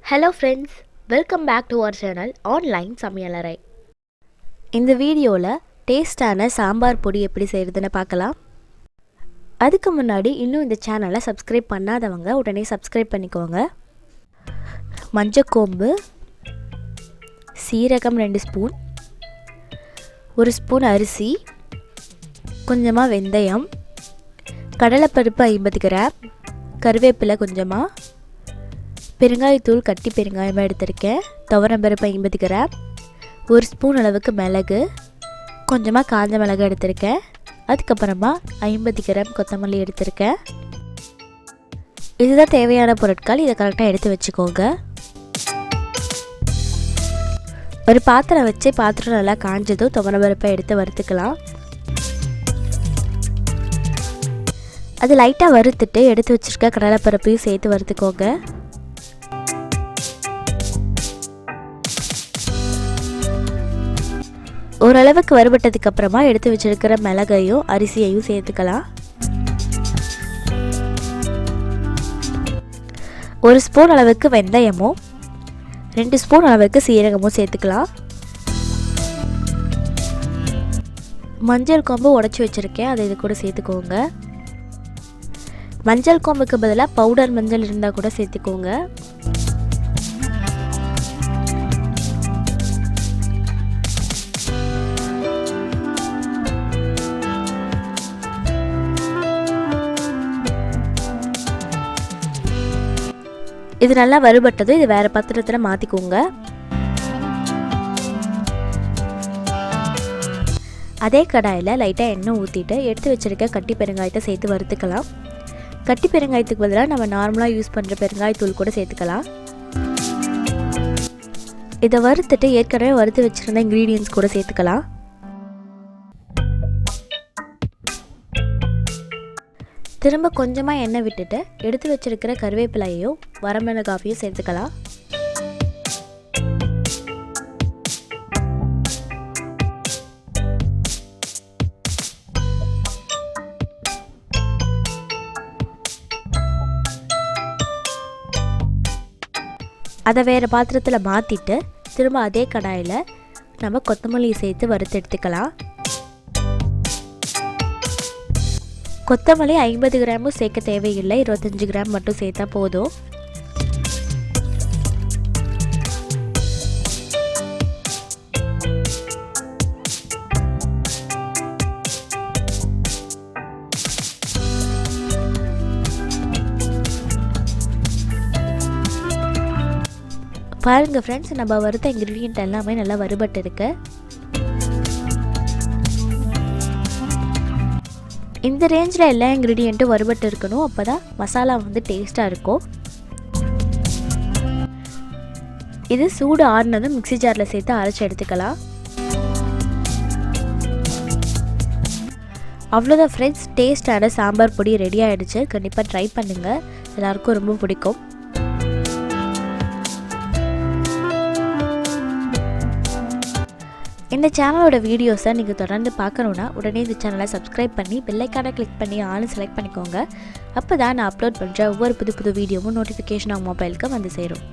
Hello friends, welcome back to our channel Online Samayalarai. இந்த வீடியோவில் டேஸ்டான சாம்பார் பொடி எப்படி செய்கிறதுன்னு பார்க்கலாம். அதுக்கு முன்னாடி இன்னும் இந்த சேனலை சப்ஸ்கிரைப் பண்ணாதவங்க உடனே சப்ஸ்கிரைப் பண்ணிக்கோங்க. மஞ்சக்கோம்பு, சீரகம் 2 ஸ்பூன், 1 ஸ்பூன் அரிசி, கொஞ்சமாக வெந்தயம், கடலைப்பருப்பு 50 கிராம், கருவேப்பிலை கொஞ்சமாக, பெருங்காயத்தூள் கட்டி பெருங்காயமாக எடுத்திருக்கேன், துவரம்பருப்பு 50 கிராம், 1 ஸ்பூன் அளவுக்கு மிளகு, கொஞ்சமாக காஞ்ச மிளகு எடுத்திருக்கேன், அதுக்கப்புறமா 50 கிராம் கொத்தமல்லி எடுத்திருக்கேன். இதுதான் தேவையான பொருட்கள். இதை கரெக்டாக எடுத்து வச்சுக்கோங்க. ஒரு பாத்திரம் வச்சு பாத்திரம் நல்லா காஞ்சதும் துவரம்பருப்பை எடுத்து வறுத்துக்கலாம். அது லைட்டாக வறுத்துட்டு எடுத்து வச்சுருக்க கடலைப்பருப்பையும் சேர்த்து வறுத்துக்கோங்க. ஓரளவுக்கு வறுபட்டதுக்கு அப்புறமா எடுத்து வச்சிருக்கிற மிளகையும் அரிசியையும் சேர்த்துக்கலாம். 1 ஸ்பூன் அளவுக்கு வெந்தயமும் 2 ஸ்பூன் அளவுக்கு சீரகமும் சேர்த்துக்கலாம். மஞ்சள் கோம்பு உடைச்சி வச்சுருக்கேன், அதை இது கூட சேர்த்துக்கோங்க. மஞ்சள் கோம்புக்கு பதிலாக பவுடர் மஞ்சள் இருந்தால் கூட சேர்த்துக்கோங்க. இது நல்லா வறுபட்டது. இது வேறு பாத்திரத்தில் மாற்றிக்கோங்க. அதே கடாயில் லைட்டாக எண்ணெய் ஊற்றிட்டு எடுத்து வச்சுருக்க கட்டி பெருங்காயத்தை சேர்த்து வறுத்துக்கலாம். கட்டி பெருங்காயத்துக்கு பதிலாக நம்ம நார்மலாக யூஸ் பண்ணுற பெருங்காயத்தூள் கூட சேர்த்துக்கலாம். இதை வறுத்துட்டு ஏற்கனவே வறுத்து வச்சுருந்த இன்க்ரீடியன்ட்ஸ் கூட சேர்த்துக்கலாம். திரும்ப கொஞ்சமாக எண்ணெய் விட்டுட்டு எடுத்து வச்சுருக்கிற கருவேப்பிலையையும் வரமிளகாயையும் சேர்த்துக்கலாம். அதை வேறு பாத்திரத்தில் மாற்றிட்டு திரும்ப அதே கடாயில் நம்ம கொத்தமல்லியை சேர்த்து வறுத்து எடுத்துக்கலாம். கொத்தமல்லி 50 கிராமும் சேர்க்க தேவையில்லை, 25 கிராம் மட்டும் சேர்த்தா போதும். பாருங்கள் ஃப்ரெண்ட்ஸ், நம்ம வறுத்த இன்க்ரீடியன்ட் எல்லாமே நல்லா வறுபட்டு இருக்கு. இந்த ரேஞ்சில் எல்லா இன்க்ரீடியண்ட்டும் வறுபட்டு இருக்கணும், அப்போ தான் மசாலா வந்து டேஸ்ட்டாக இருக்கும். இது சூடு ஆறுனதும் மிக்ஸி ஜாரில் சேர்த்து அரைச்சி எடுத்துக்கலாம். அவ்வளோதான் ஃப்ரெண்ட்ஸ், டேஸ்டான சாம்பார் பொடி ரெடி ஆகிடுச்சு. கண்டிப்பாக ட்ரை பண்ணுங்கள், எல்லாருக்கும் ரொம்ப பிடிக்கும். இந்த சேனலோட வீடியோஸை நீங்கள் தொடர்ந்து பார்க்கணுன்னா உடனே இந்த சேனலை சப்ஸ்கிரைப் பண்ணி பெல் ஐகானை கிளிக் பண்ணி ஆல் செலக்ட் பண்ணிக்கோங்க. அப்போ தான் நான் அப்லோட் பண்ணுற ஒவ்வொரு புது வீடியோவும் நோட்டிஃபிகேஷன் மொபைலுக்கு வந்து சேரும்.